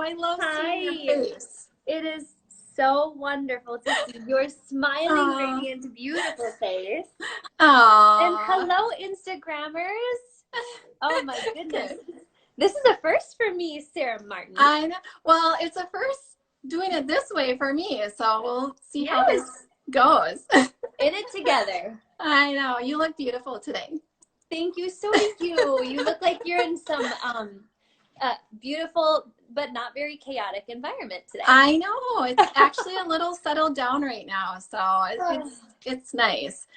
I love seeing your Hi. face. It is so wonderful to see your smiling, Oh, radiant, beautiful face. And oh, hello, Instagrammers. Oh my goodness. good. This is a first for me, Sarah Martin. I know. Well, it's a first doing it this way for me, so we'll see how this Yes, goes. in it together. I know. You look beautiful today. Thank you. So do you. You look like you're in some beautiful but not very chaotic environment today. I know. It's actually a little settled down right now, so it's nice.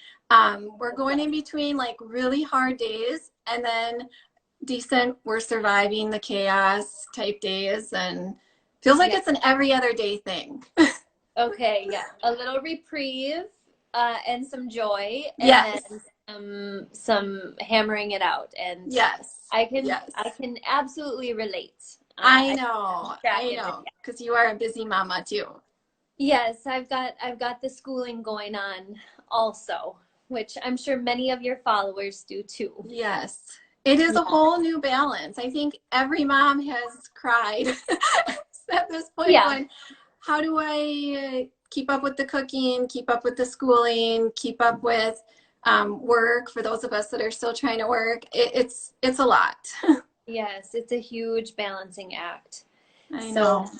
We're going in between like really hard days and then decent. We're surviving the chaos type days, and feels like it's an every other day thing. Okay, yeah. A little reprieve and some joy, and Yes. then some hammering it out. And Yes. I can Yes. I can absolutely relate. I know, Yeah. because you are a busy mama too. Yes, I've got the schooling going on also, which I'm sure many of your followers do too. Yes. It is a whole new balance. I think every mom has cried at this point Yeah. going, how do I keep up with the cooking, keep up with the schooling, keep up with work for those of us that are still trying to work? It's a lot. Yes, it's a huge balancing act. I So know.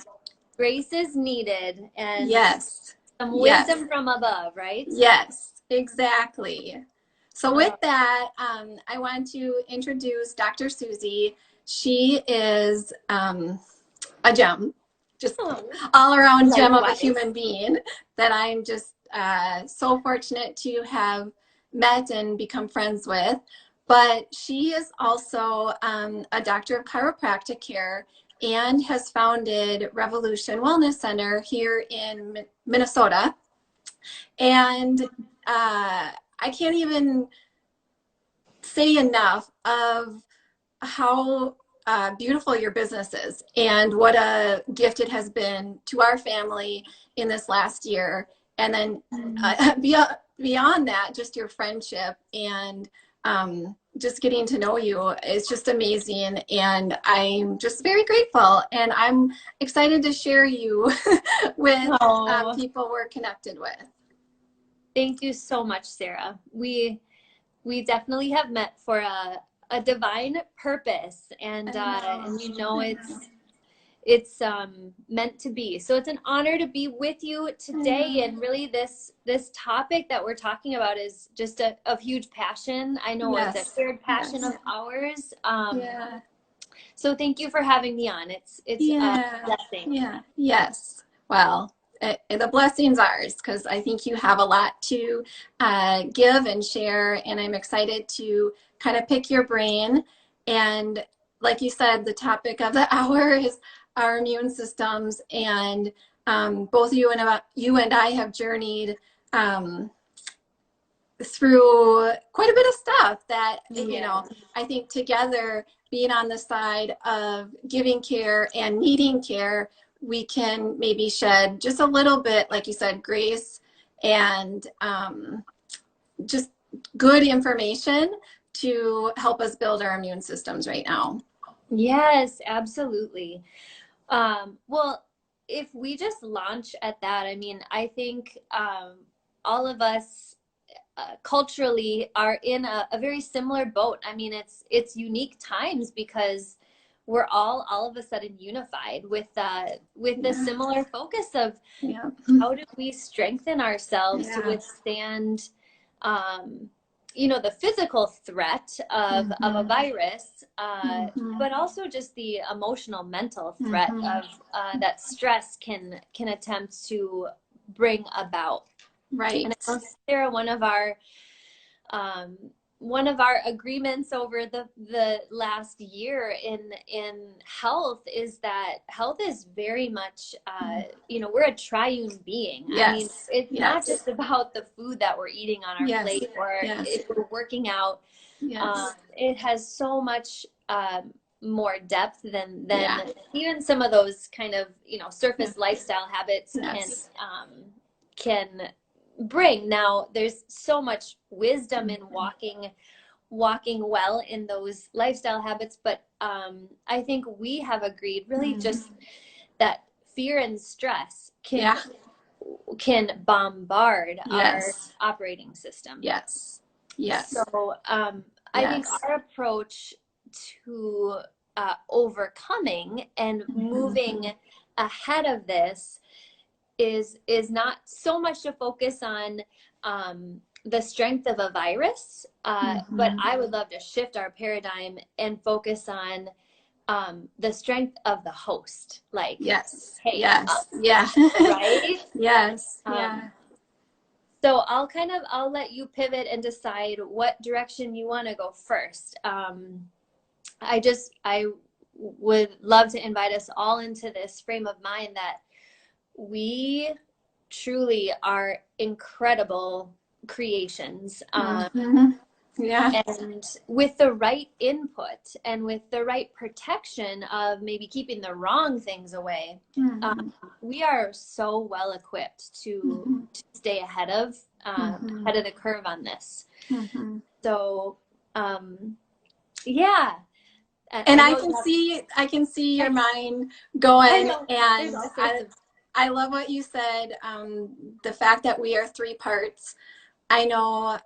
grace is needed and Yes. some Yes. wisdom from above, right? Yes, exactly. So with that, I want to introduce Dr. Suzy. She is a gem, just all around gem of a human being that I'm just so fortunate to have met and become friends with. But she is also a doctor of chiropractic care and has founded Revolution Wellness Center here in Minnesota. And I can't even say enough of how beautiful your business is and what a gift it has been to our family in this last year. And then beyond that, just your friendship and just getting to know you is just amazing. And I'm just very grateful. And I'm excited to share you with people we're connected with. Thank you so much, Sarah. We definitely have met for a divine purpose, and you know it's meant to be. So it's an honor to be with you today. And really, this topic that we're talking about is just a huge passion. I know it's a shared passion of ours. So thank you for having me on. It's a blessing. Yeah. Yes. Well, the blessing's ours because I think you have a lot to give and share, and I'm excited to kind of pick your brain. And like you said, the topic of the hour is our immune systems, and both you and I have journeyed through quite a bit of stuff that you know, I think together, being on the side of giving care and needing care, we can maybe shed just a little bit, like you said, grace and just good information to help us build our immune systems right now. Yes, absolutely. Well, if we just launch at that, I mean, I think all of us culturally are in a very similar boat. I mean, it's unique times because we're all of a sudden unified with the similar focus of how do we strengthen ourselves to withstand you know, the physical threat of a virus, but also just the emotional, mental threat of that stress can attempt to bring about. Right. And I know, Sarah, one of our agreements over the last year in health is that health is very much you know, we're a triune being. I mean, it's not just about the food that we're eating on our plate or if we're working out. It has so much more depth than even some of those kind of, you know, surface lifestyle habits can bring. Now, there's so much wisdom in walking well in those lifestyle habits, but I think we have agreed really just that fear and stress Yeah. can bombard our Yes. operating system. Yes. Yes. So I think Yes. our approach to overcoming and moving ahead of this is not so much to focus on the strength of a virus, but I would love to shift our paradigm and focus on the strength of the host. Like, Yes. hey, Yes. Yeah. right? Yes. Yeah. So I'll let you pivot and decide what direction you want to go first. I would love to invite us all into this frame of mind that we truly are incredible creations. Yeah. And with the right input and with the right protection of maybe keeping the wrong things away, we are so well equipped to stay ahead of the curve on this. So, yeah. And I can see your mind going, and I love what you said. The fact that we are three parts. I know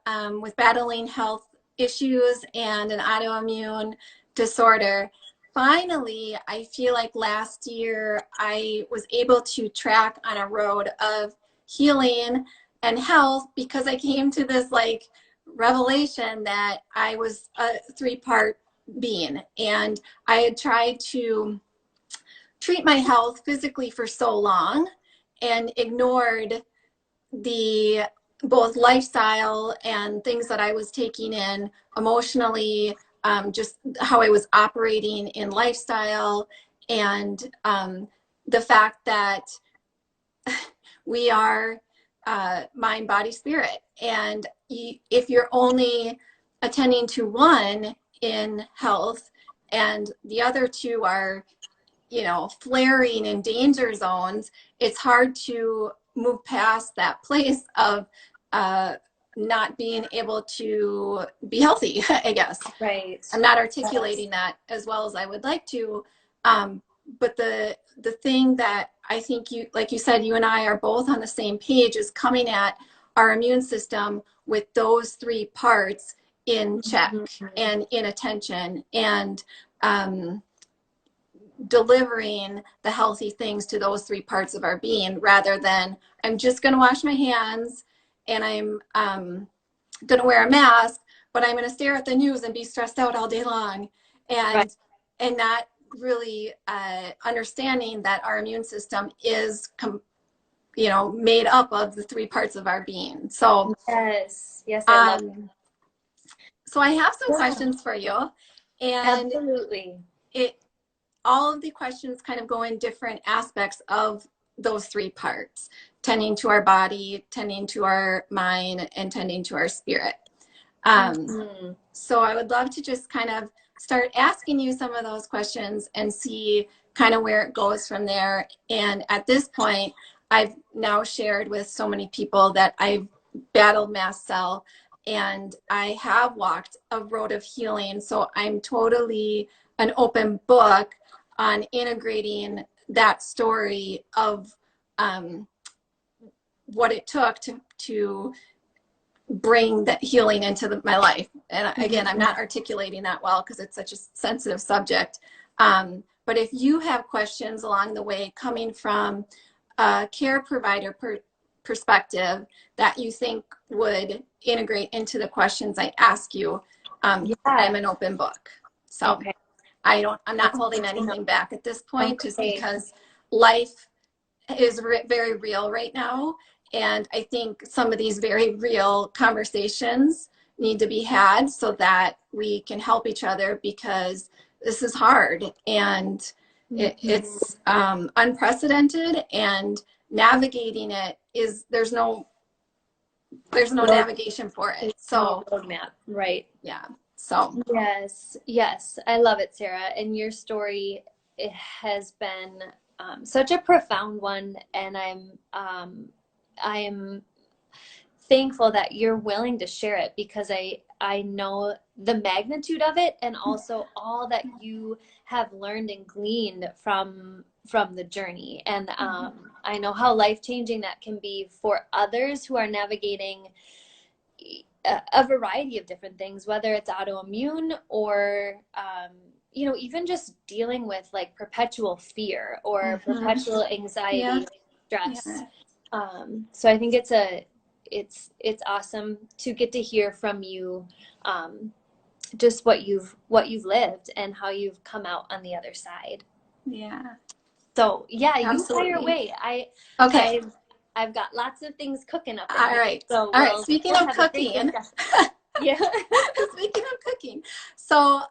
with battling health issues and an autoimmune disorder, finally, I feel like last year I was able to track on a road of healing and health, because I came to this like revelation that I was a three-part being, and I had tried to treat my health physically for so long and ignored the both lifestyle and things that I was taking in emotionally, just how I was operating in lifestyle, and the fact that we are mind, body, spirit. And if you're only attending to one in health and the other two are, flaring in danger zones, it's hard to move past that place of not being able to be healthy, I guess. Right. I'm not articulating that as well as I would like to. But the thing that I think like you said, you and I are both on the same page, is coming at our immune system with those three parts in check and in attention, and delivering the healthy things to those three parts of our being, rather than I'm just going to wash my hands and I'm going to wear a mask, but I'm going to stare at the news and be stressed out all day long, and not really understanding that our immune system is made up of the three parts of our being. So yes, I love it. So I have some questions for you, and absolutely, all of the questions kind of go in different aspects of those three parts: tending to our body, tending to our mind, and tending to our spirit. So I would love to just kind of start asking you some of those questions and see kind of where it goes from there. And at this point, I've now shared with so many people that I've battled mast cell and I have walked a road of healing. So I'm totally an open book on integrating that story of what it took to bring that healing into my life. And again, I'm not articulating that well because it's such a sensitive subject. But if you have questions along the way coming from a care provider perspective that you think would integrate into the questions I ask you, I'm an open book. So I'm not holding anything back at this point, just because life is very real right now. And I think some of these very real conversations need to be had so that we can help each other, because this is hard and it's unprecedented, and navigating it is, there's no navigation for it. So roadmap, right? Yeah. So yes, I love it, Sarah. And your story, it has been such a profound one, and I'm thankful that you're willing to share it, because I know the magnitude of it, and also all that you have learned and gleaned from from the journey. And I know how life-changing that can be for others who are navigating a variety of different things, whether it's autoimmune or you know, even just dealing with like perpetual fear or perpetual anxiety, stress. So I think it's awesome to get to hear from you, just what you've lived and how you've come out on the other side. Yeah. So yeah, Absolutely. you fire away. Okay. I've got lots of things cooking up in All here. right. So All right. Speaking of cooking. Yeah. Speaking of cooking. So,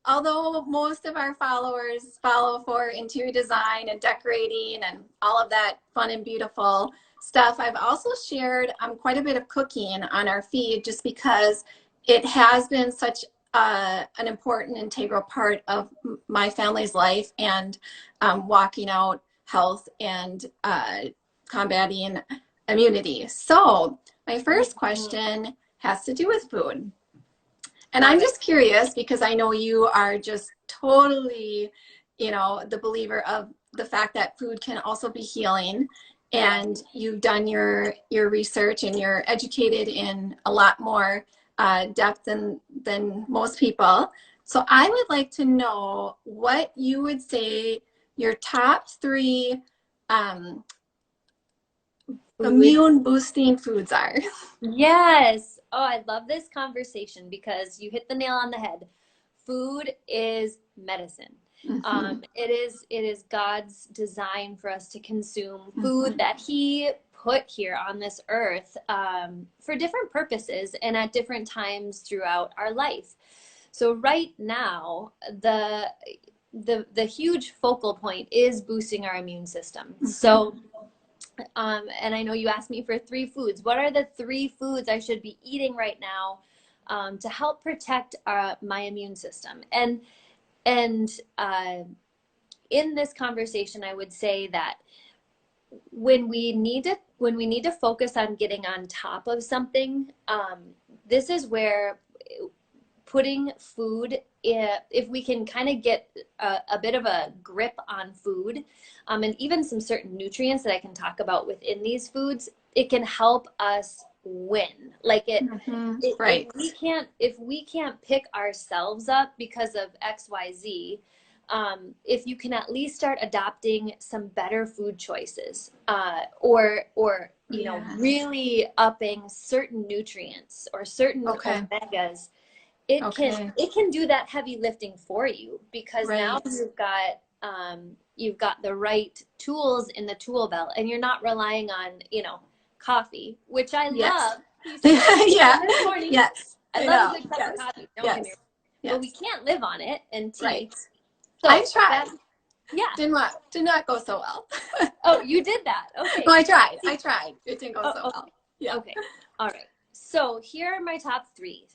although most of our followers follow for interior design and decorating and all of that fun and beautiful stuff, I've also shared quite a bit of cooking on our feed just because it has been such an important integral part of my family's life and walking out health and combating immunity. So my first question has to do with food. And I'm just curious because I know you are just totally, you know, the believer of the fact that food can also be healing. And you've done your research and you're educated in a lot more depth than most people. So I would like to know what you would say your top three immune boosting foods are. Yes. Oh, I love this conversation because you hit the nail on the head. Food is medicine. It is God's design for us to consume food that He put here on this earth for different purposes and at different times throughout our life. So right now, the huge focal point is boosting our immune system. So and I know you asked me for 3 foods. What are the 3 foods I should be eating right now to help protect my immune system? And in this conversation, I would say that when we need to focus on getting on top of something, this is where putting food, if we can kind of get a bit of a grip on food, and even some certain nutrients that I can talk about within these foods, it can help us win. Like Right. If we can't pick ourselves up because of XYZ, if you can at least start adopting some better food choices, or you know, really upping certain nutrients or certain omegas, it can do that heavy lifting for you, because now you've got the right tools in the tool belt, and you're not relying on, you know, coffee, which I love. This morning, I love a good cup of coffee. Don't get me wrong. But we can't live on it, and tea. So I tried. Did not go so well. Oh, you did that. Okay. No, I tried. It didn't go so well. Yeah. Okay. All right. So here are my top 3.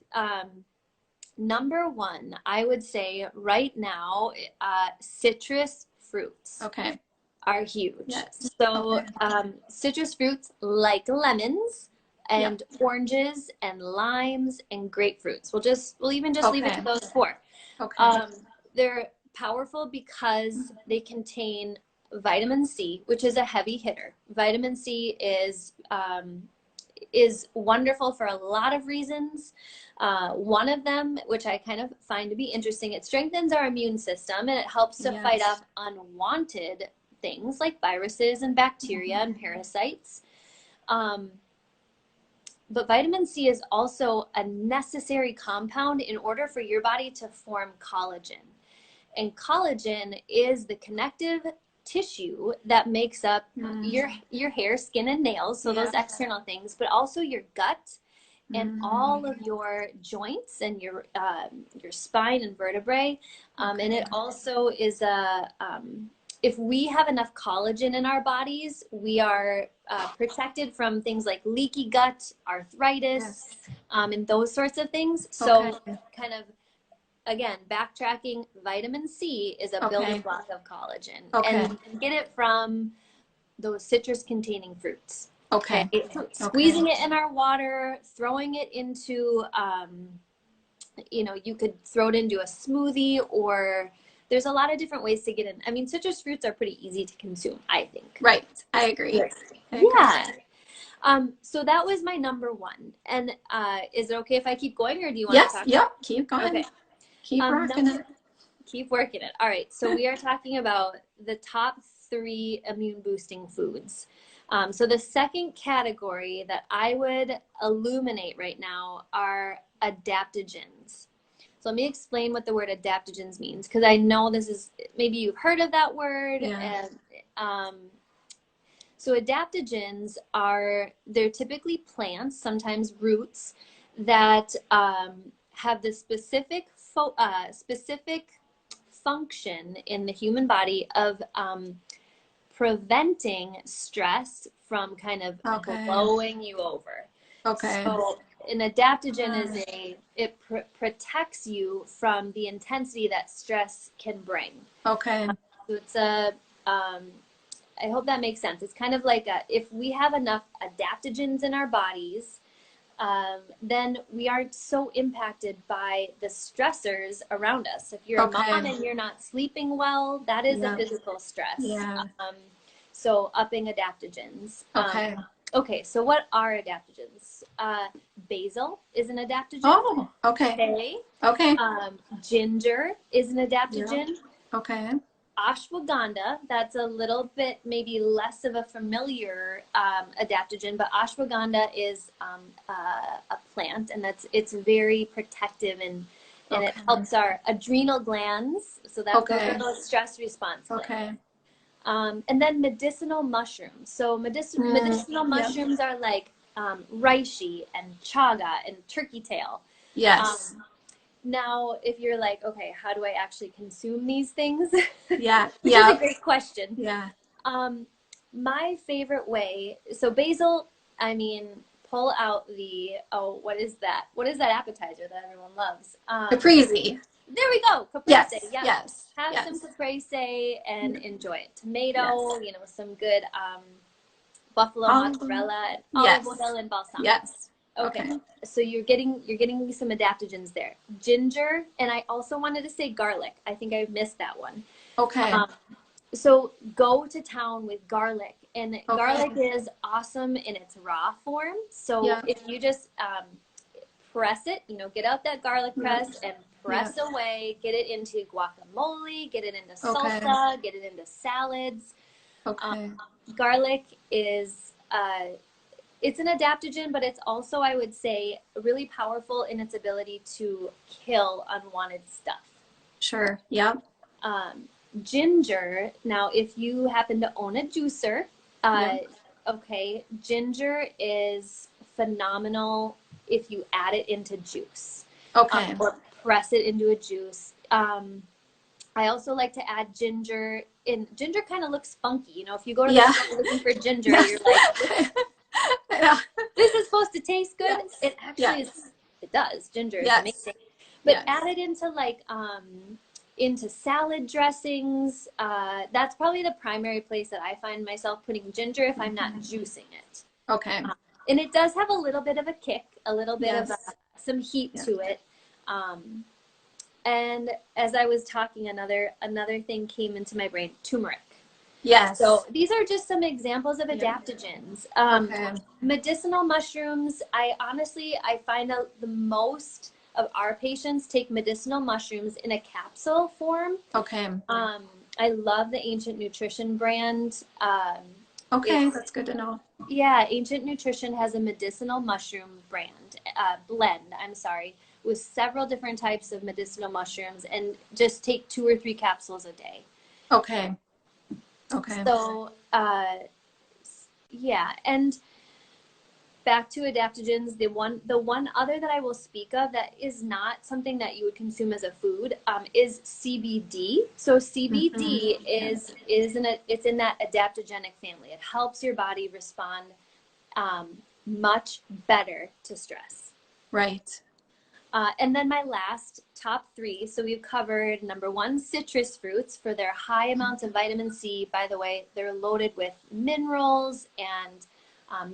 Number 1, I would say right now, citrus fruits are huge. So citrus fruits like lemons and oranges and limes and grapefruits. We'll even just leave it to those 4. They're powerful because they contain vitamin C, which is a heavy hitter. Vitamin C is wonderful for a lot of reasons. One of them, which I kind of find to be interesting, it strengthens our immune system and it helps to fight off unwanted things like viruses and bacteria and parasites. But vitamin C is also a necessary compound in order for your body to form collagen. And collagen is the connective tissue that makes up your hair, skin, and nails, so those external things, but also your gut and all of your joints and your spine and vertebrae. And it also is if we have enough collagen in our bodies, we are protected from things like leaky gut, arthritis, and those sorts of things. So kind of, again, backtracking, vitamin C is a building block of collagen. And you can get it from those citrus containing fruits. Squeezing it in our water, throwing it into, you know, you could throw it into a smoothie, or there's a lot of different ways to get in. I mean, citrus fruits are pretty easy to consume, I think. Right. I agree. Yes. I agree. Yeah. So that was my number one. And is it okay if I keep going, or do you want to talk? Yep. Keep going. Okay. Keep rocking it. Keep working it. All right. So we are talking about the top 3 immune boosting foods. So the second category that I would illuminate right now are adaptogens. So let me explain what the word adaptogens means, because I know this is, maybe you've heard of that word. Yeah. And so adaptogens they're typically plants, sometimes roots, that have the specific function in the human body of preventing stress from kind of blowing you over. Okay. So an adaptogen it protects you from the intensity that stress can bring. Okay. So it's I hope that makes sense. It's kind of like if we have enough adaptogens in our bodies, then we aren't so impacted by the stressors around us. If you're a mom and you're not sleeping well, that is a physical stress. Yeah. So upping adaptogens. Okay. So what are adaptogens? Basil is an adaptogen. Oh, okay. Okay. Ginger is an adaptogen. Yep. Okay. Ashwagandha, that's a little bit maybe less of a familiar adaptogen, but ashwagandha is a plant, and it's very protective, and it helps our adrenal glands. So that's the stress response gland. Okay. And then medicinal mushrooms. So medicinal mushrooms are like reishi and chaga and turkey tail. Yes. Now, if you're like, okay, how do I actually consume these things? Yeah. Which is a great question. Yeah. My favorite way, so basil, I mean, pull out what is that? What is that appetizer that everyone loves? Caprese. There we go. Caprese. Yes. Have some caprese and enjoy it. Tomato, some good buffalo mozzarella, olive oil, and balsamic. Yes. Okay. So you're getting some adaptogens there. Ginger, and I also wanted to say garlic. I think I missed that one. Okay. So go to town with garlic, and garlic is awesome in its raw form. So if you just press it, get out that garlic press and press away, get it into guacamole, get it into salsa, get it into salads. Garlic is it's an adaptogen, but it's also, I would say, really powerful in its ability to kill unwanted stuff. Sure. Yep. Ginger, now if you happen to own a juicer, ginger is phenomenal if you add it into juice. Or press it into a juice. I also like to add ginger in. Ginger kind of looks funky. If you go to the store looking for ginger, you're like, this is supposed to taste good. It actually is. It does. Ginger is amazing. But add it into into salad dressings. That's probably the primary place that I find myself putting ginger if I'm not juicing it. Okay. And it does have a little bit of a kick, a little bit of some heat to it. And as I was talking, another thing came into my brain: turmeric. Yes. So these are just some examples of adaptogens. Medicinal mushrooms, I find out the most of our patients take medicinal mushrooms in a capsule form. Okay. I love the Ancient Nutrition brand. That's good to know. Yeah, Ancient Nutrition has a medicinal mushroom blend, with several different types of medicinal mushrooms, and just take 2 or 3 capsules a day. Okay. So, and back to adaptogens, the one other that I will speak of that is not something that you would consume as a food is CBD. So CBD it's in that adaptogenic family. It helps your body respond much better to stress. Right. And then my last top 3. So we've covered number 1, citrus fruits for their high amounts of vitamin C. By the way, they're loaded with minerals and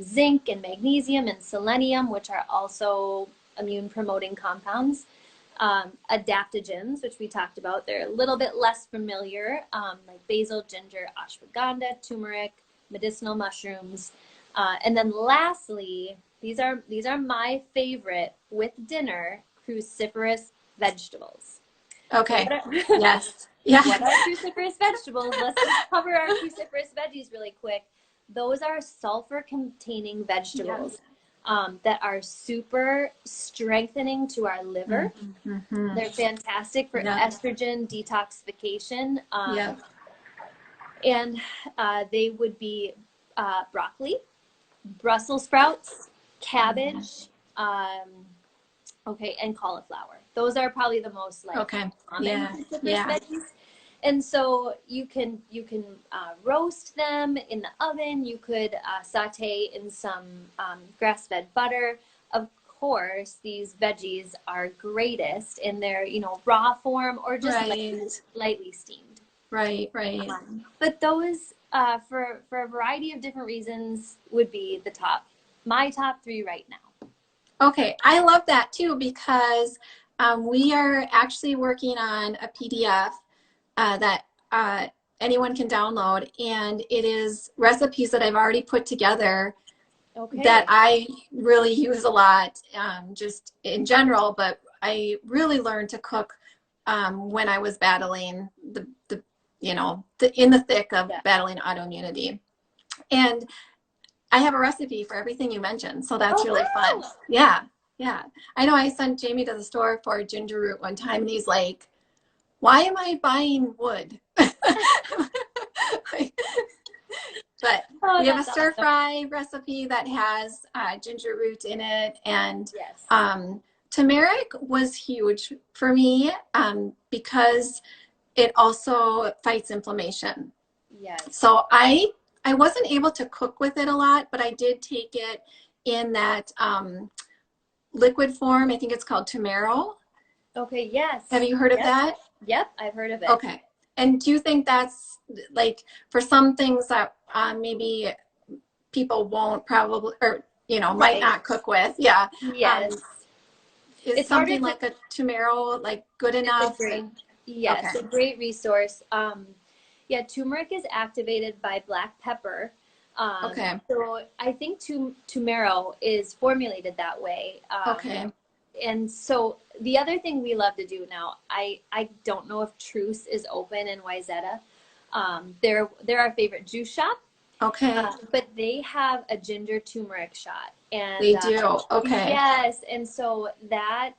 zinc and magnesium and selenium, which are also immune promoting compounds. Adaptogens, which we talked about. They're a little bit less familiar, like basil, ginger, ashwagandha, turmeric, medicinal mushrooms. And then lastly, these are my favorite with dinner, cruciferous vegetables. Okay. Yes. Yeah. What are cruciferous vegetables? Let's just cover our cruciferous veggies really quick. Those are sulfur-containing vegetables that are super strengthening to our liver. Mm-hmm. They're fantastic for estrogen detoxification. And they would be broccoli, Brussels sprouts, cabbage, and cauliflower. Those are probably the most common cruciferous veggies. And so you can roast them in the oven. You could saute in some grass-fed butter. Of course, these veggies are greatest in their raw form or just lightly steamed. Right. But those for a variety of different reasons would be my top 3 right now. Okay, I love that too, because we are actually working on a PDF that anyone can download, and it is recipes that I've already put together that I really use a lot, just in general, but I really learned to cook when I was battling in the thick of battling autoimmunity. And I have a recipe for everything you mentioned, so that's really fun. Yeah. I know I sent Jamie to the store for ginger root one time, and he's like, why am I buying wood? But we have a stir fry recipe that has ginger root in it, and turmeric was huge for me because it also fights inflammation. Yes. So I wasn't able to cook with it a lot, but I did take it in that liquid form. I think it's called Tumero. Okay, yes. Have you heard of that? Yep, I've heard of it. Okay. And do you think that's like for some things that maybe people won't probably, or, might not cook with? Yeah. Yes. Is it's something like a Tumero like good enough? Yes, a great resource. Turmeric is activated by black pepper. So I think Tumero is formulated that way. And so the other thing we love to do now, I don't know if Truce is open in Wayzata. They're our favorite juice shop. But they have a ginger turmeric shot. And they do. Yes. And so that,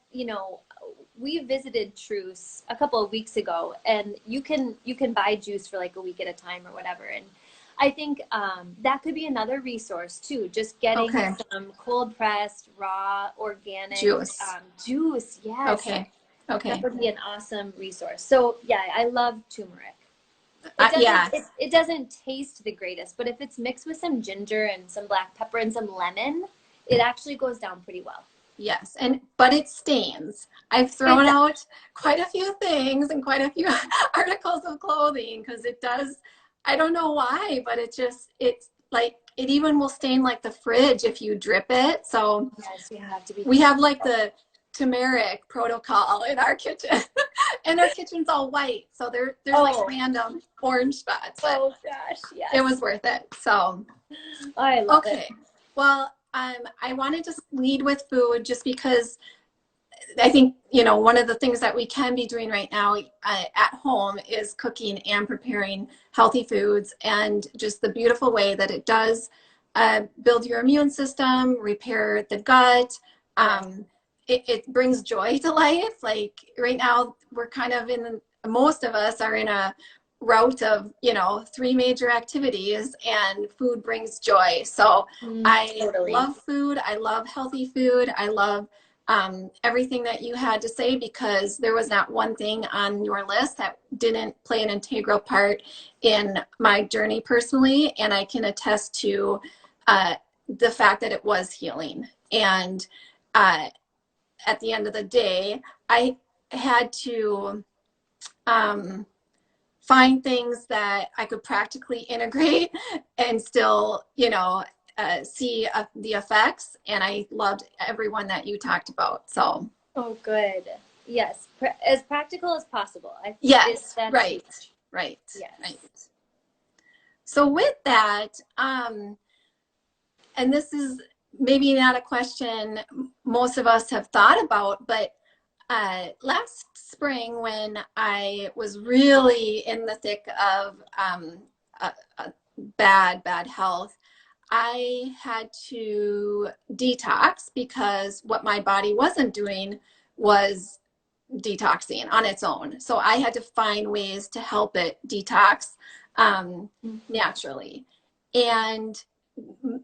we visited Truce a couple of weeks ago, and you can buy juice for like a week at a time or whatever. And I think that could be another resource too. Just getting some cold pressed, raw, organic juice. Yes. That would be an awesome resource. So yeah, I love turmeric. It doesn't taste the greatest, but if it's mixed with some ginger and some black pepper and some lemon, it actually goes down pretty well. Yes, but it stains. I've thrown out quite a few things and quite a few articles of clothing because it does. I don't know why, but it's like it even will stain like the fridge if you drip it. So yes, you have to be. We have like the turmeric protocol in our kitchen, and our kitchen's all white, so there's like random orange spots. Oh gosh, yes. It was worth it. So I love it. Well. I wanted to lead with food just because I think, one of the things that we can be doing right now at home is cooking and preparing healthy foods, and just the beautiful way that it does build your immune system, repair the gut. It brings joy to life. Like right now, we're kind of most of us are in a route of 3 major activities, and food brings joy. So I love food. I love healthy food. I love everything that you had to say, because there was not one thing on your list that didn't play an integral part in my journey personally, and I can attest to the fact that it was healing. And at the end of the day, I had to find things that I could practically integrate and still, see the effects. And I loved everyone that you talked about. So. Oh, good. Yes, as practical as possible. Yes, That's right, huge. right, Yes. right. So with that, and this is maybe not a question most of us have thought about, but last spring when I was really in the thick of a bad health, I had to detox because what my body wasn't doing was detoxing on its own. So I had to find ways to help it detox naturally. And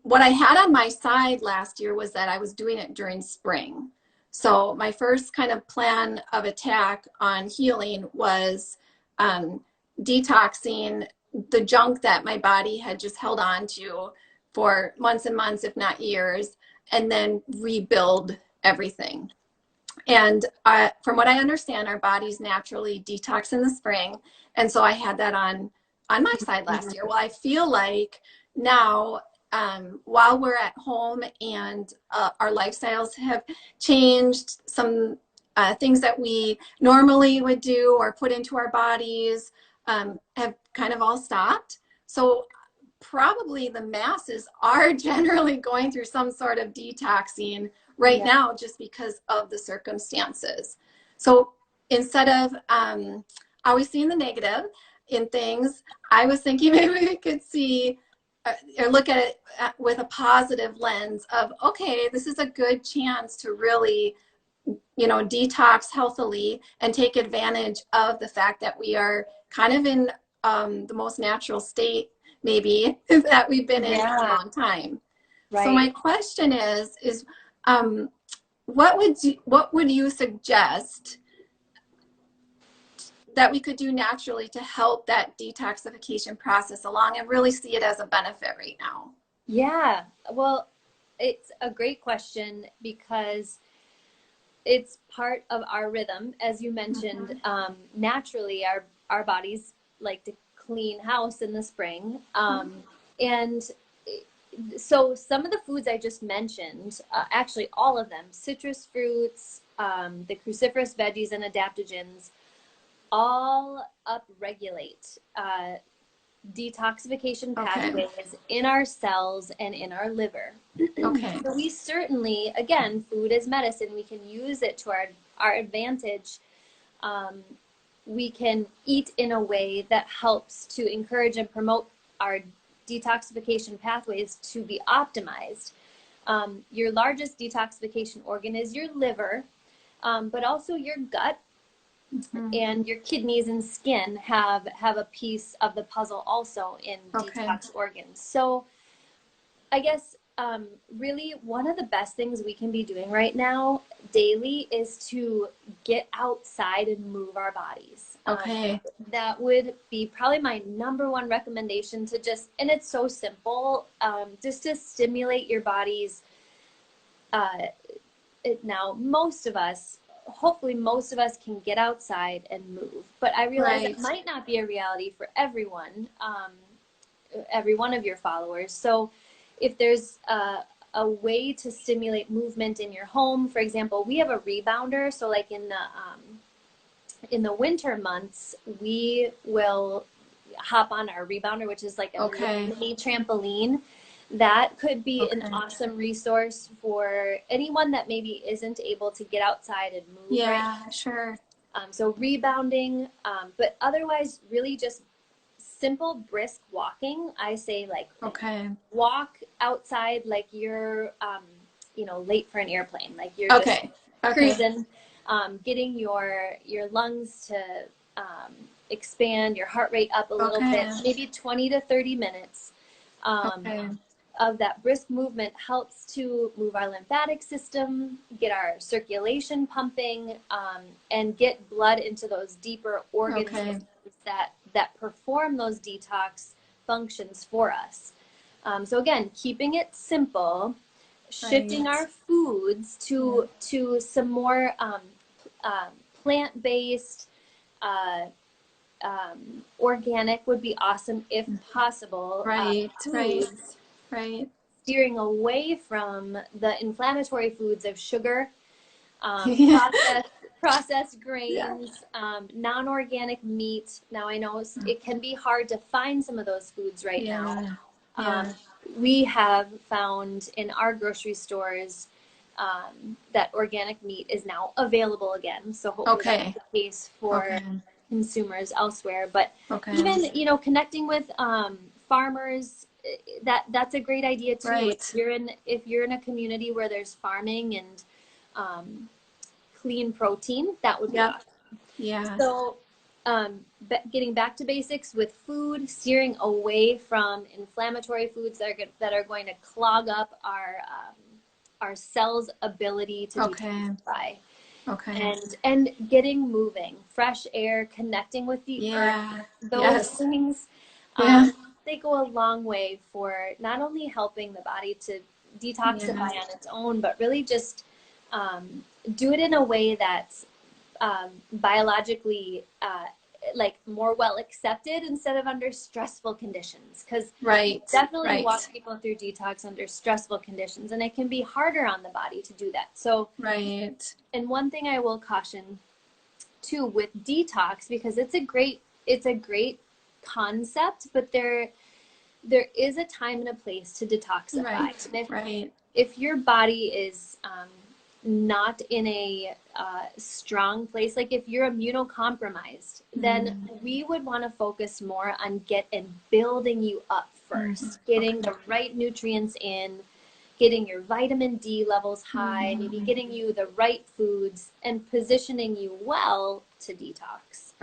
what I had on my side last year was that I was doing it during spring. So my first kind of plan of attack on healing was detoxing the junk that my body had just held on to for months and months, if not years, and then rebuild everything. And from what I understand, our bodies naturally detox in the spring. And so I had that on my side last year. Well, I feel like now, while we're at home and our lifestyles have changed, some things that we normally would do or put into our bodies have kind of all stopped. So probably the masses are generally going through some sort of detoxing right now just because of the circumstances. So instead of always seeing the negative in things, I was thinking maybe we could see or look at it with a positive lens of, okay, this is a good chance to really, detox healthily and take advantage of the fact that we are kind of in the most natural state maybe that we've been in for a long time. Right. So my question is what would you suggest that we could do naturally to help that detoxification process along and really see it as a benefit right now? Yeah, well, it's a great question because it's part of our rhythm. As you mentioned, naturally our bodies like to clean house in the spring. And so some of the foods I just mentioned, actually all of them, citrus fruits, the cruciferous veggies and adaptogens, all upregulate detoxification pathways in our cells and in our liver. Okay. So we certainly, again, food is medicine. We can use it to our advantage. We can eat in a way that helps to encourage and promote our detoxification pathways to be optimized. Your largest detoxification organ is your liver, but also your gut and your kidneys and skin have a piece of the puzzle also in detox organs. So I guess really one of the best things we can be doing right now daily is to get outside and move our bodies. That would be probably my number one recommendation to just, and it's so simple, just to stimulate your bodies. Now, hopefully most of us can get outside and move, but I realize it might not be a reality for everyone, every one of your followers. So if there's a way to stimulate movement in your home, for example, we have a rebounder. So like in the winter months, we will hop on our rebounder, which is like a mini trampoline. That could be an awesome resource for anyone that maybe isn't able to get outside and move. Yeah, sure. So rebounding, but otherwise really just simple brisk walking. I say like walk outside like you're late for an airplane, like you're just cruising, getting your lungs to expand, your heart rate up a little bit, maybe 20 to 30 minutes. Of that brisk movement helps to move our lymphatic system, get our circulation pumping, and get blood into those deeper organs that perform those detox functions for us. So again, keeping it simple, shifting our foods to some more plant-based, organic would be awesome if possible. Steering away from the inflammatory foods of sugar, processed processed grains, non-organic meat. Now I know it can be hard to find some of those foods right now. We have found in our grocery stores that organic meat is now available again. So hopefully that's the case for consumers elsewhere. But even, you know, connecting with farmers, that's a great idea too. If you're in a community where there's farming and clean protein, that would be awesome. So getting back to basics with food, steering away from inflammatory foods that are going to clog up our cells' ability to detoxify. And getting moving, fresh air, connecting with the earth, those things, they go a long way for not only helping the body to detoxify on its own, but really just do it in a way that's biologically like more well accepted instead of under stressful conditions, because definitely walk people through detox under stressful conditions, and it can be harder on the body to do that. So and one thing I will caution too with detox, because it's a great concept, but there is a time and a place to detoxify. If your body is not in a strong place, like if you're immunocompromised, then we would want to focus more on building you up first, getting the right nutrients in, getting your vitamin D levels high, maybe getting you the right foods and positioning you well to detox.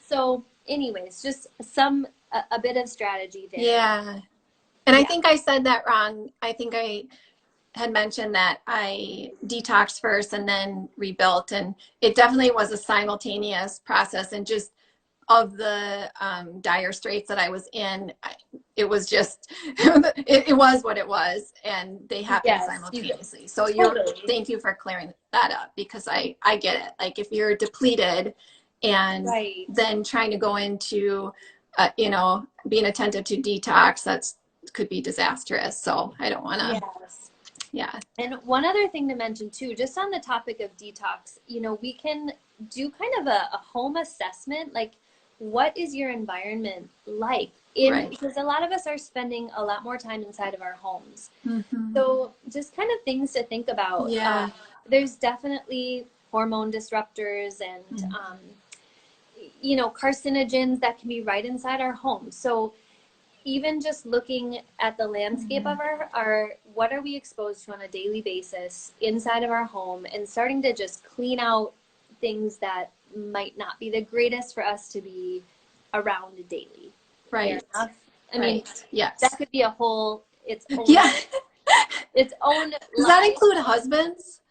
So anyways, just a bit of strategy there. And I think I said that wrong. I think I had mentioned that I detoxed first and then rebuilt, and it definitely was a simultaneous process. And just of the dire straits that I was in, it was just it was what it was, and they happened simultaneously. So thank you for clearing that up, because I get it. Like if you're depleted and then trying to go into you know, being attentive to detox, could be disastrous. So I don't want to. And one other thing to mention too, just on the topic of detox, you know, we can do kind of a home assessment, like what is your environment like? Because a lot of us are spending a lot more time inside of our homes. So just kind of things to think about. There's definitely hormone disruptors and, you know, carcinogens that can be right inside our home. So even just looking at the landscape of our what are we exposed to on a daily basis inside of our home, and starting to just clean out things that might not be the greatest for us to be around daily. I mean, that could be a whole its own its own Does that include husbands?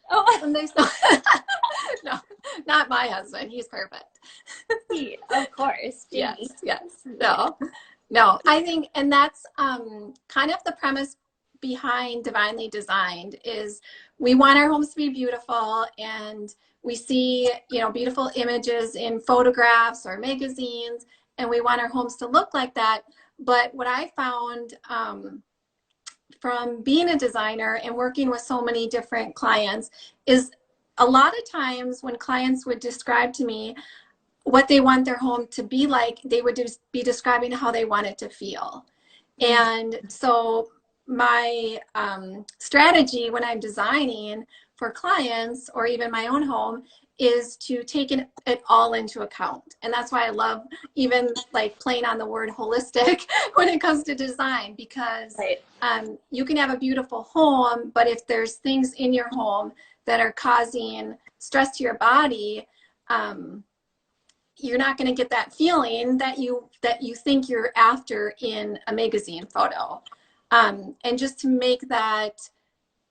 No, not my husband. He's perfect. Of course. Yes. No, I think, and that's kind of the premise behind Divinely Designed, is we want our homes to be beautiful, and we see, you know, beautiful images in photographs or magazines, and we want our homes to look like that. But what I found from being a designer and working with so many different clients is a lot of times when clients would describe to me what they want their home to be like, they would just be describing how they want it to feel. And so my strategy when I'm designing for clients or even my own home is to take it all into account. And that's why I love even like playing on the word holistic when it comes to design, because you can have a beautiful home, but if there's things in your home that are causing stress to your body, you're not going to get that feeling that you think you're after in a magazine photo. And just to make that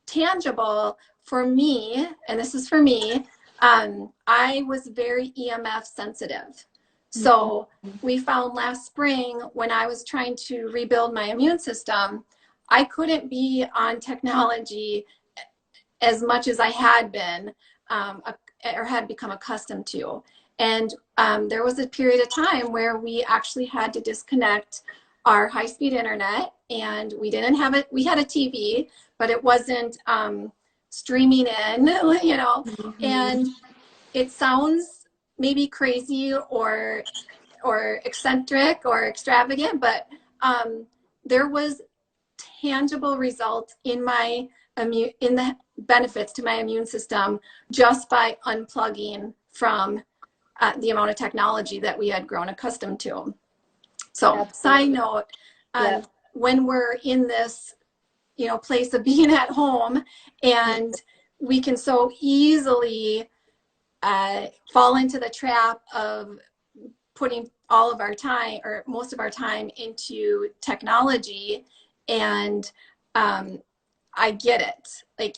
tangible for me, and this is for me, I was very EMF sensitive. So we found last spring when I was trying to rebuild my immune system, I couldn't be on technology as much as I had been or had become accustomed to. And there was a period of time where we actually had to disconnect our high-speed internet, and we didn't have it. We had a TV, but it wasn't streaming in, you know, and it sounds maybe crazy or eccentric or extravagant, but there was tangible results in my in the benefits to my immune system just by unplugging from the amount of technology that we had grown accustomed to. So, absolutely. Side note, when we're in this, you know, place of being at home, and we can so easily fall into the trap of putting all of our time or most of our time into technology. And I get it. Like,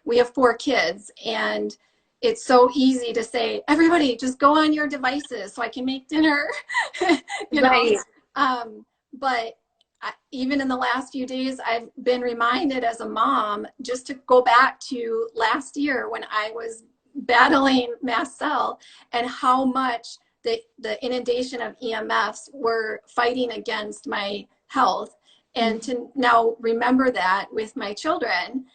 we have 4 kids, and it's so easy to say, everybody just go on your devices so I can make dinner. You know? But even in the last few days, I've been reminded as a mom just to go back to last year when I was battling mast cell and how much the inundation of EMFs were fighting against my health. And to now remember that with my children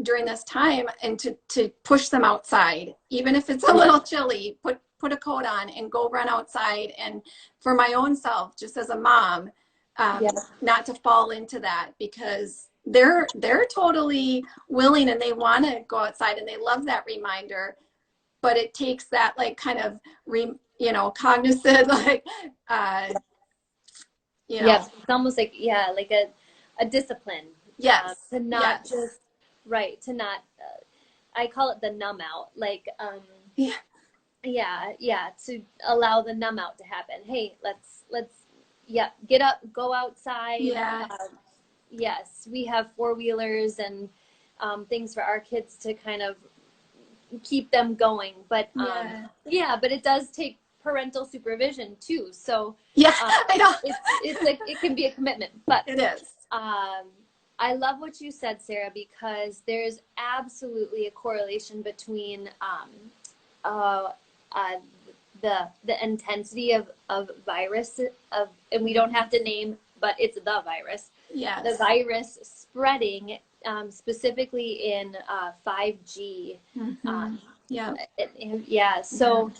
during this time, and to push them outside, even if it's a little chilly, put a coat on and go run outside. And for my own self, just as a mom, not to fall into that, because they're totally willing and they want to go outside and they love that reminder. But it takes that, like, kind of you know, cognizant, like you know. Yes, it's almost like like a discipline. Yes. To not just to not I call it the numb out, like to allow the numb out to happen. Hey, let's get up, go outside. Yes, we have 4-wheelers and things for our kids to kind of keep them going, but but it does take parental supervision too. So I know it's like it can be a commitment, but it is. I love what you said, Sarah, because there's absolutely a correlation between the intensity of virus and we don't have to name, but it's the virus. Yes. The virus spreading specifically in 5G. So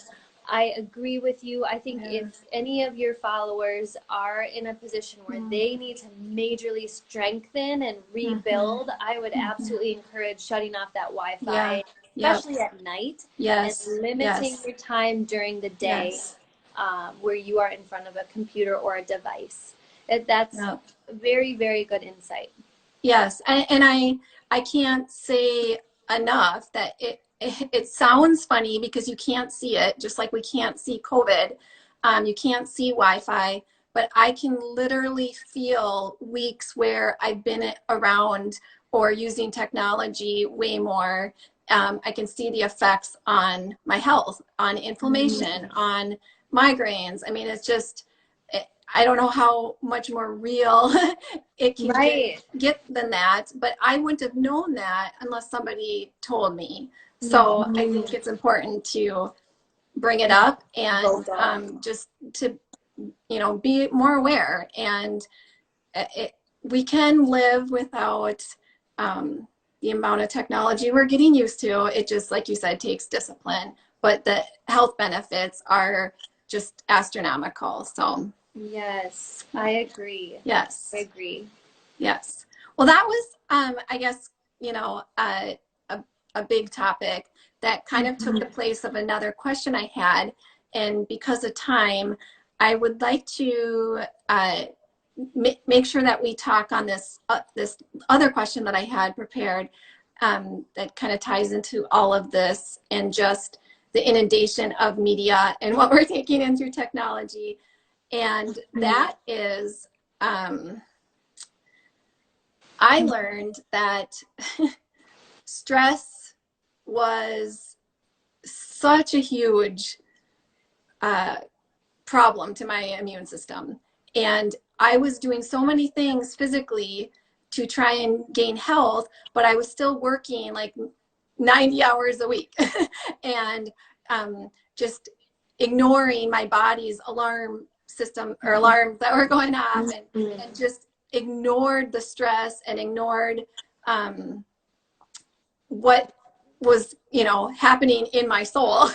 I agree with you. I think if any of your followers are in a position where they need to majorly strengthen and rebuild, I would absolutely encourage shutting off that Wi-Fi, especially at night, and limiting your time during the day where you are in front of a computer or a device. That's very, very good insight. Yes, and I can't say enough that it sounds funny because you can't see it, just like we can't see COVID. You can't see Wi-Fi, but I can literally feel weeks where I've been around or using technology way more. I can see the effects on my health, on inflammation, on migraines. I mean, it's just, I don't know how much more real it can get than that, but I wouldn't have known that unless somebody told me. So I think it's important to bring it up and just to, you know, be more aware. And we can live without the amount of technology we're getting used to. It just, like you said, takes discipline, but the health benefits are just astronomical. So yes, I agree. Yes, I agree. Yes. Well, that was, I guess, you know, a big topic that kind of took the place of another question I had. And because of time, I would like to make sure that we talk on this this other question that I had prepared that kind of ties into all of this, and just the inundation of media and what we're taking in through technology. And that is, I learned that stress was such a huge problem to my immune system. And I was doing so many things physically to try and gain health, but I was still working like 90 hours a week and just ignoring my body's alarm system or alarms that were going off, and just ignored the stress and ignored what was, happening in my soul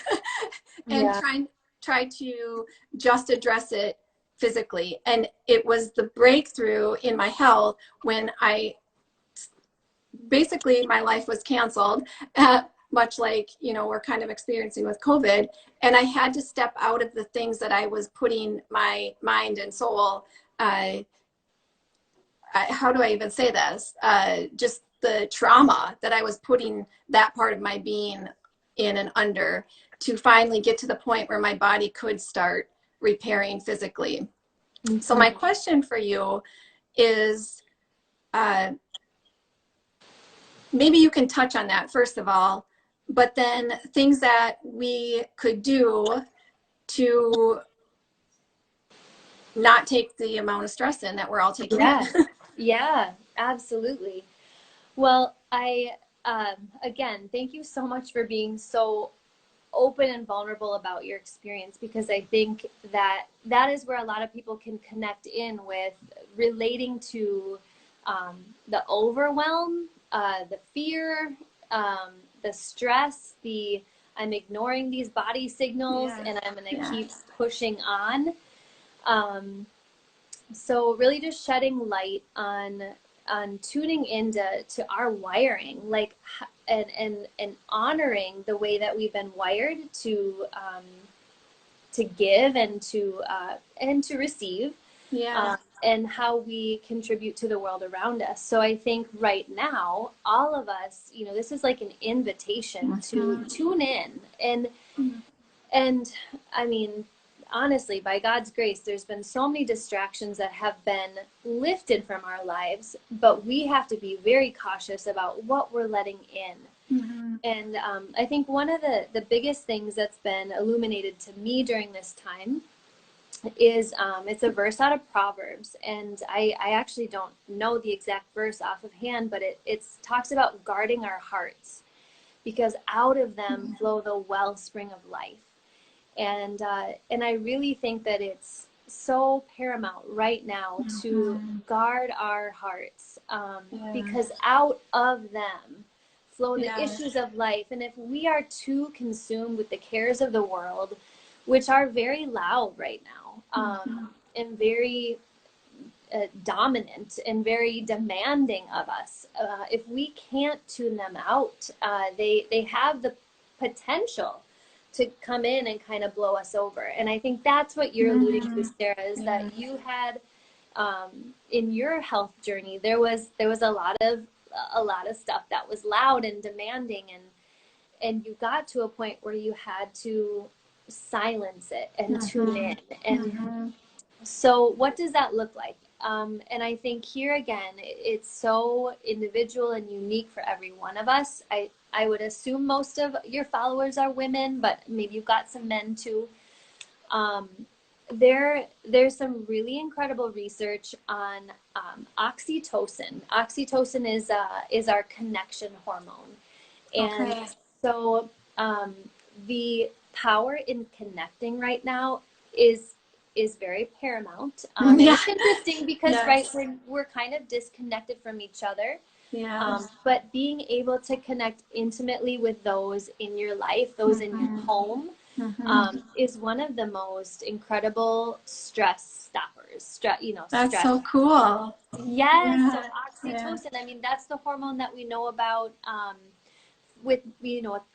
and Yeah. try to just address it physically. And it was the breakthrough in my health when basically my life was canceled, much like, we're kind of experiencing with COVID. And I had to step out of the things that I was putting my mind and soul, how do I even say this? Just the trauma that I was putting that part of my being in and under, to finally get to the point where my body could start repairing physically. Mm-hmm. So my question for you is, maybe you can touch on that first of all, but then things that we could do to not take the amount of stress in that we're all taking in. Yeah, absolutely. Well, again, thank you so much for being so open and vulnerable about your experience, because I think that is where a lot of people can connect in with relating to the overwhelm, the fear, the stress, I'm ignoring these body signals, and I'm going to keep pushing on. So really just shedding light on tuning into our wiring, like, and honoring the way that we've been wired to give and to receive, and how we contribute to the world around us. So I think right now, all of us, this is like an invitation to tune in, and I mean, honestly, by God's grace, there's been so many distractions that have been lifted from our lives, but we have to be very cautious about what we're letting in. And I think one of the biggest things that's been illuminated to me during this time is it's a verse out of Proverbs, and I actually don't know the exact verse off of hand, but it talks about guarding our hearts, because out of them flow the wellspring of life. And I really think that it's so paramount right now to guard our hearts, because out of them flow the issues of life. And if we are too consumed with the cares of the world, which are very loud right now, and very dominant and very demanding of us, if we can't tune them out, they have the potential to come in and kind of blow us over. And I think that's what you're alluding to, Sarah, is that you had, in your health journey, there was a lot of stuff that was loud and demanding, and you got to a point where you had to silence it and tune in. And so what does that look like? And I think here again, it's so individual and unique for every one of us. I would assume most of your followers are women, but maybe you've got some men too. There's some really incredible research on oxytocin. Oxytocin is our connection hormone. And so the power in connecting right now is very paramount. And it's interesting because we're kind of disconnected from each other. But being able to connect intimately with those in your life, those in your home, is one of the most incredible stress stoppers. That's stress. So cool. Yes. So oxytocin, I mean, that's the hormone that we know about with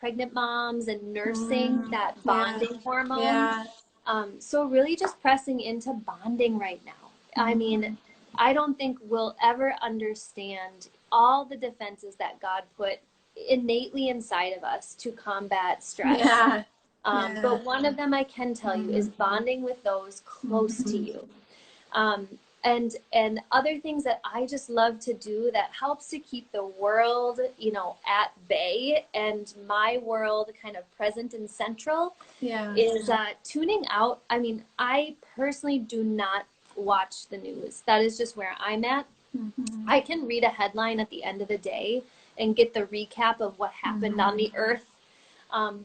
pregnant moms and nursing, that bonding hormone. So really just pressing into bonding right now. I mean, I don't think we'll ever understand all the defenses that God put innately inside of us to combat stress. But one of them I can tell you is bonding with those close to you. And other things that I just love to do that helps to keep the world, at bay, and my world kind of present and central, is tuning out. I mean, I personally do not watch the news. That is just where I'm at. I can read a headline at the end of the day and get the recap of what happened on the earth.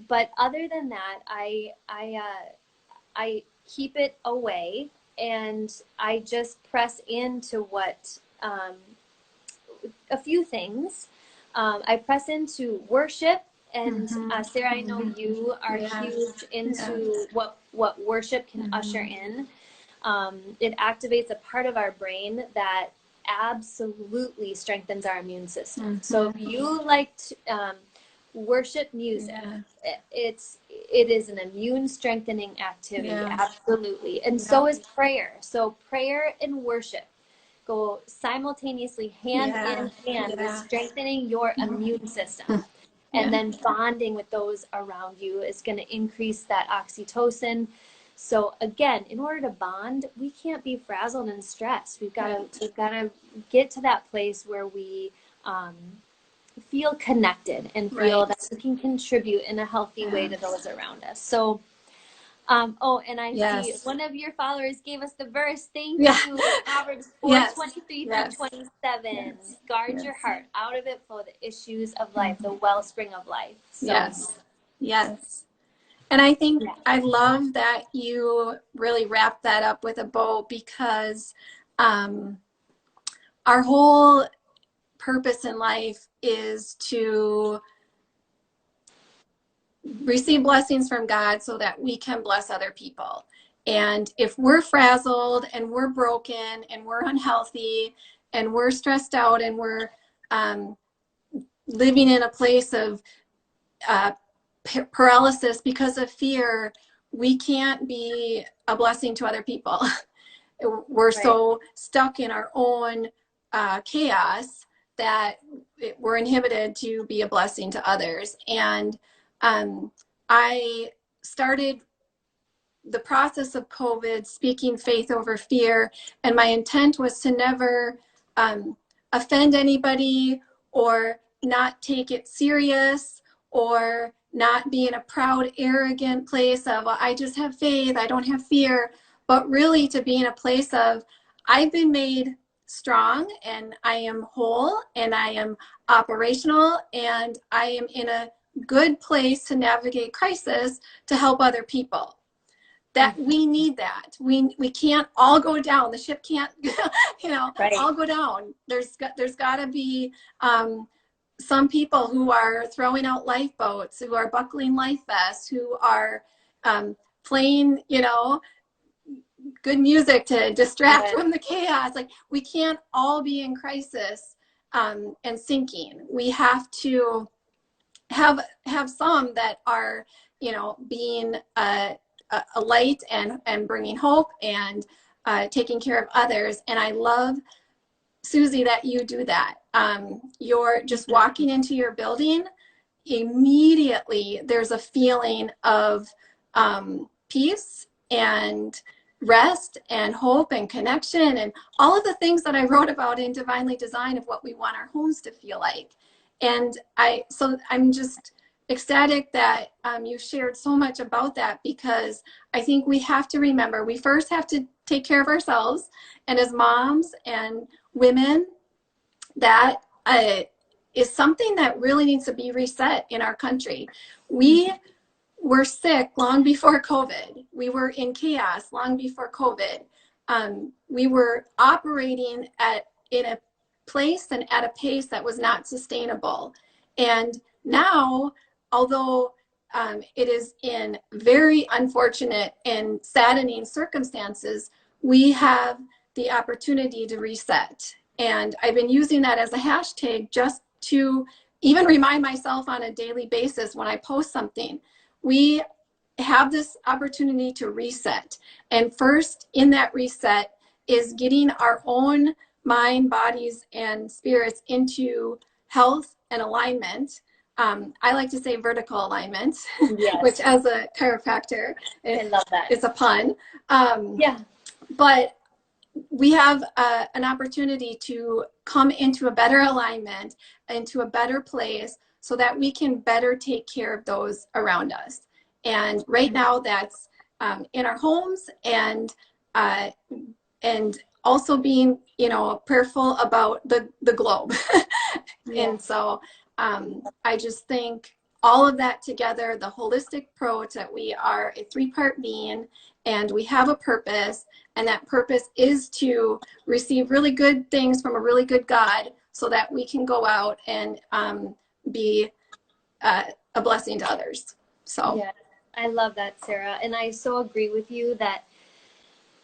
But other than that, I keep it away, and I just press into what a few things. I press into worship And Sarah, I know you are huge into what worship can usher in. It activates a part of our brain that absolutely strengthens our immune system. So if you like worship music, it is an immune strengthening activity, absolutely. And so is prayer. So prayer and worship go simultaneously hand in hand with strengthening your immune system. And then bonding with those around you is going to increase that oxytocin. So again, in order to bond, we can't be frazzled and stressed. We've got to get to that place where we feel connected and feel that we can contribute in a healthy way to those around us. So, and I see one of your followers gave us the verse. Thank you. Proverbs 4:23-27. Guard your heart. Out of it flow the issues of life, the wellspring of life. So, yes. And I think I love that you really wrapped that up with a bow, because our whole purpose in life is to receive blessings from God so that we can bless other people. And if we're frazzled and we're broken and we're unhealthy and we're stressed out and we're living in a place of paralysis because of fear, we can't be a blessing to other people. We're so stuck in our own chaos that we're inhibited to be a blessing to others. And I started the process of COVID speaking faith over fear, and my intent was to never offend anybody or not take it serious or not be in a proud, arrogant place of, I just have faith, I don't have fear, but really to be in a place of, I've been made strong and I am whole and I am operational and I am in a good place to navigate crisis to help other people. That we need that. We can't all go down. The ship can't, all go down. There's got to be some people who are throwing out lifeboats, who are buckling life vests, who are playing, good music to distract from the chaos. Like, we can't all be in crisis and sinking. We have to have some that are, being a light and bringing hope and taking care of others. And I love, Suzy, that you do that. You're just walking into your building, immediately there's a feeling of peace and rest and hope and connection and all of the things that I wrote about in Divinely Designed of what we want our homes to feel like. And I'm just ecstatic that you shared so much about that, because I think we have to remember, we first have to take care of ourselves, and as moms and women, that is something that really needs to be reset in our country. We were sick long before COVID. We were in chaos long before COVID. We were operating in a place and at a pace that was not sustainable. And now, although it is in very unfortunate and saddening circumstances, we have the opportunity to reset. And I've been using that as a hashtag just to even remind myself on a daily basis when I post something. We have this opportunity to reset. And first in that reset is getting our own mind, bodies, and spirits into health and alignment. I like to say vertical alignment, which as a chiropractor, I love that. It's a pun. But we have an opportunity to come into a better alignment, into a better place, so that we can better take care of those around us. And right now that's in our homes, and also being, prayerful about the globe. And so I just think all of that together, the holistic approach, that we are a three-part being and we have a purpose, and that purpose is to receive really good things from a really good God, so that we can go out and be a blessing to others. So yeah, I love that, Sarah. And I so agree with you that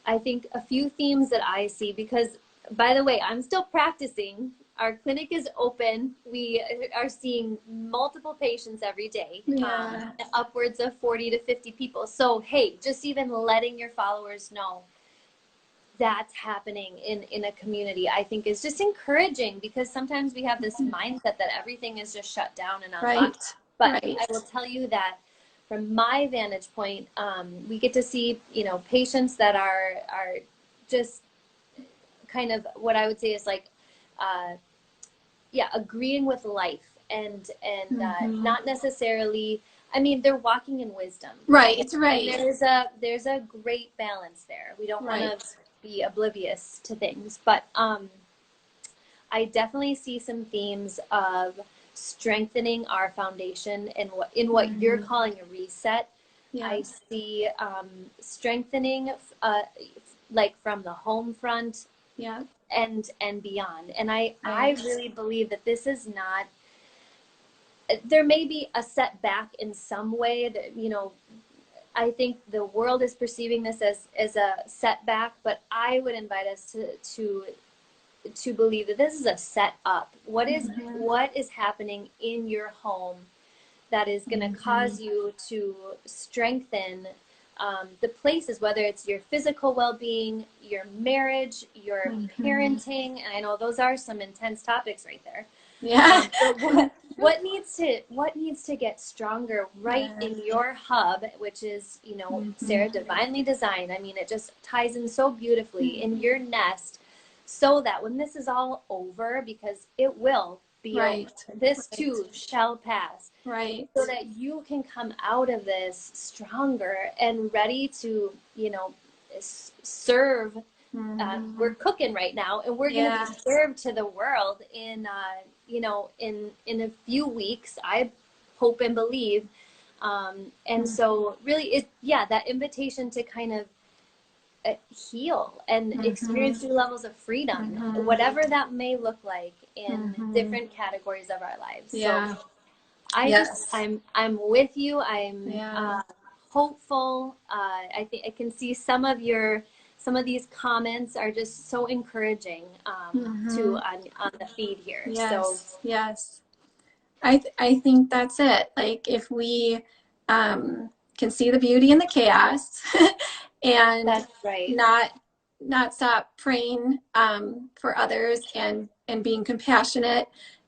I think a few themes that I see, because by the way, I'm still practicing. Our clinic is open. We are seeing multiple patients every day, yeah, upwards of 40 to 50 people. So, hey, just even letting your followers know that's happening in a community, I think is just encouraging, because sometimes we have this mindset that everything is just shut down and on right, lockdown. But right. I will tell you that from my vantage point, we get to see, patients that are just kind of what I would say is like, agreeing with life, and not necessarily. I mean, they're walking in wisdom. Right, And right, there's a great balance there. We don't want right. to be oblivious to things, but I definitely see some themes of strengthening our foundation and what you're calling a reset. Yeah, I see strengthening, like from the home front yeah, and beyond. And I right. really believe that this is not. There may be a setback in some way that I think the world is perceiving this as a setback, but I would invite us to believe that this is a set up. What is happening in your home that is going to cause you to strengthen the places, whether it's your physical well-being, your marriage, your parenting, and I know those are some intense topics right there. Yeah. But what needs to get stronger right in your hub, which is Sarah, divinely designed. I mean, it just ties in so beautifully in your nest, so that when this is all over, because it will be Right. over, this too shall pass. Right. So that you can come out of this stronger and ready to serve. We're cooking right now, and we're going to be served to the world in in a few weeks, I hope and believe. And so really that invitation to kind of heal and experience new levels of freedom, whatever that may look like in different categories of our lives. Yeah. So I'm with you. I'm hopeful. I think I can see some of these comments are just so encouraging to on the feed here. Yes. So yes. I think that's it. Like, if we can see the beauty in the chaos and that's right. not stop praying for others, and being compassionate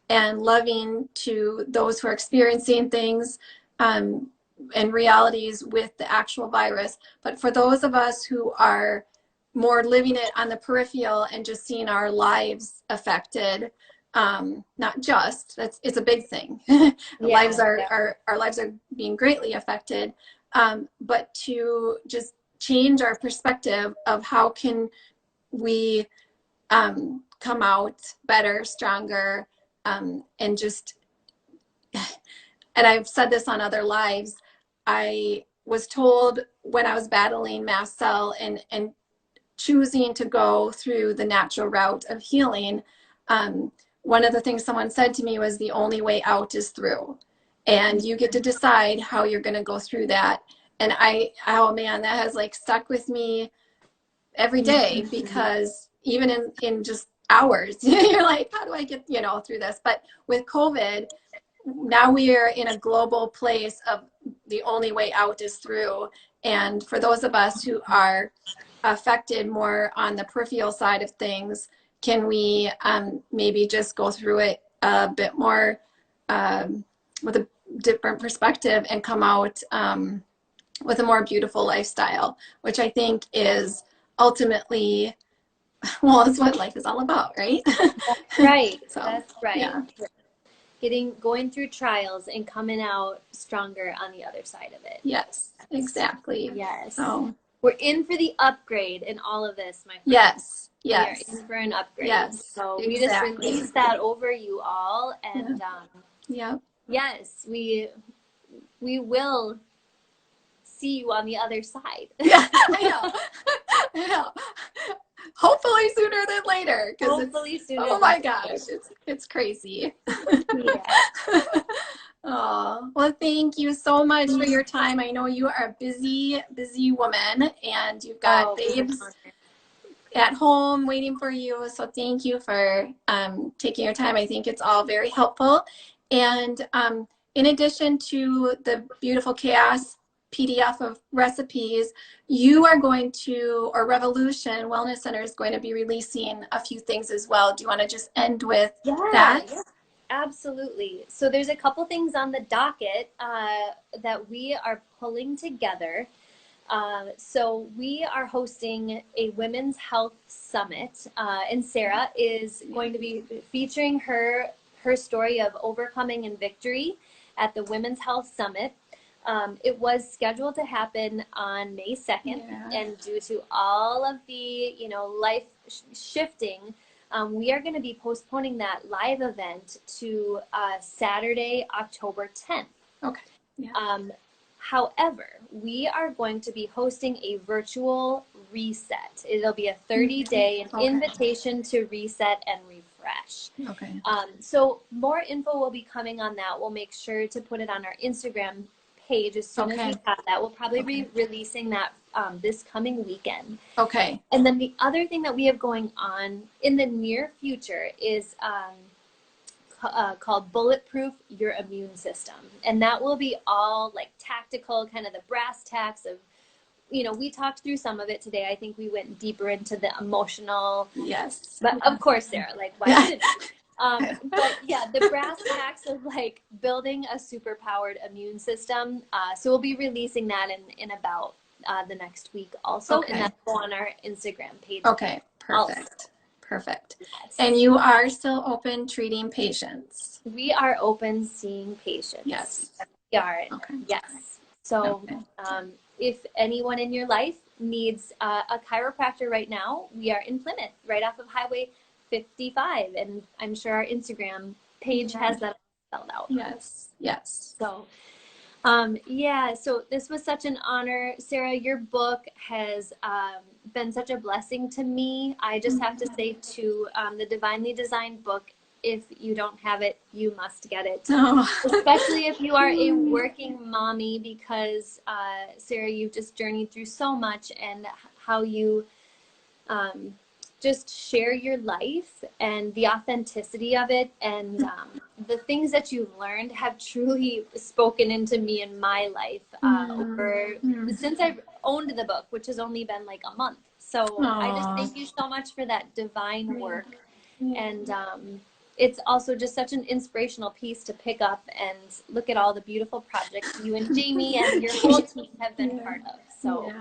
and loving to those who are experiencing things and realities with the actual virus. But for those of us who are more living it on the peripheral and just seeing our lives affected, not just, it's a big thing. Our lives are being greatly affected, but to just change our perspective of how can we come out better, stronger, and just, and I've said this on other lives, I was told when I was battling mast cell and choosing to go through the natural route of healing, one of the things someone said to me was, the only way out is through, and you get to decide how you're going to go through that. And oh man, that has like stuck with me every day, because even in just hours, you're like, how do I get through this? But with COVID, now we are in a global place of the only way out is through. And for those of us who are affected more on the peripheral side of things, can we maybe just go through it a bit more with a different perspective and come out with a more beautiful lifestyle, which I think is ultimately, well, it's what life is all about, right? That's right. So, that's right. Yeah. Going through trials and coming out stronger on the other side of it. Yes, exactly. Yes. So we're in for the upgrade in all of this, my friend. Yes. We are in for an upgrade. Yes. So Exactly. we just release that over you all, and yes, we will see you on the other side. Yeah, I know. Hopefully sooner than later. Hopefully sooner. Oh my gosh, it's crazy. Yeah. Oh, well, thank you so much for your time. I know you are a busy, busy woman, and you've got babes at home waiting for you. So thank you for taking your time. I think it's all very helpful. And in addition to the beautiful chaos PDF of recipes, you are going to, or Revolution Wellness Center is going to be releasing a few things as well. Do you want to just end with that? Yeah, absolutely. So there's a couple things on the docket that we are pulling together. So we are hosting a women's health summit, and Sarah is going to be featuring her story of overcoming and victory at the Women's Health Summit. It was scheduled to happen on May 2nd, and due to all of the, life shifting, we are going to be postponing that live event to Saturday, October 10th. Okay. Yeah. However, we are going to be hosting a virtual reset. It'll be a 30-day invitation to reset and refresh. Okay. So more info will be coming on that. We'll make sure to put it on our Instagram page as soon as we have that. We'll probably be releasing that this coming weekend. Okay. And then the other thing that we have going on in the near future is called Bulletproof Your Immune System. And that will be all like tactical, kind of the brass tacks of, we talked through some of it today. I think we went deeper into the emotional. Yes. But of course, Sarah, like, why didn't we? But yeah, the brass tacks of like building a superpowered immune system. So we'll be releasing that in about the next week also. And that's on our Instagram page. Okay, perfect. Also. Perfect. Yes. And you are still open treating patients? We are open seeing patients. Yes. We are. Okay. Yes. So if anyone in your life needs a chiropractor right now, we are in Plymouth, right off of Highway 55. And I'm sure our Instagram page has that spelled out. Yes. Yes. So, so this was such an honor. Sarah, your book has been such a blessing to me. I just have to say too, the Divinely Designed book, if you don't have it, you must get it. Especially if you are a working mommy, because Sarah, you've just journeyed through so much, and how you just share your life and the authenticity of it, and the things that you've learned have truly spoken into me in my life since I've owned the book, which has only been like a month. So I just thank you so much for that divine work. And it's also just such an inspirational piece to pick up and look at all the beautiful projects you and Jamie and your whole team have been part of. So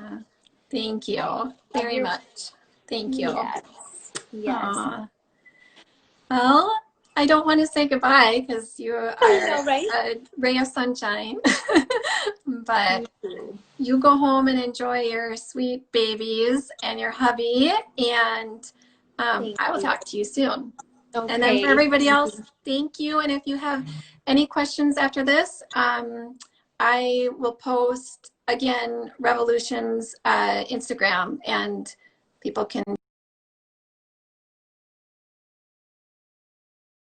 thank you very much. Thank you. Yes. Well, I don't want to say goodbye because you are a ray of sunshine. But you go home and enjoy your sweet babies and your hubby, and I will talk to you soon. Okay. And then for everybody else, thank you. And if you have any questions after this, I will post again Revolution's Instagram, and people can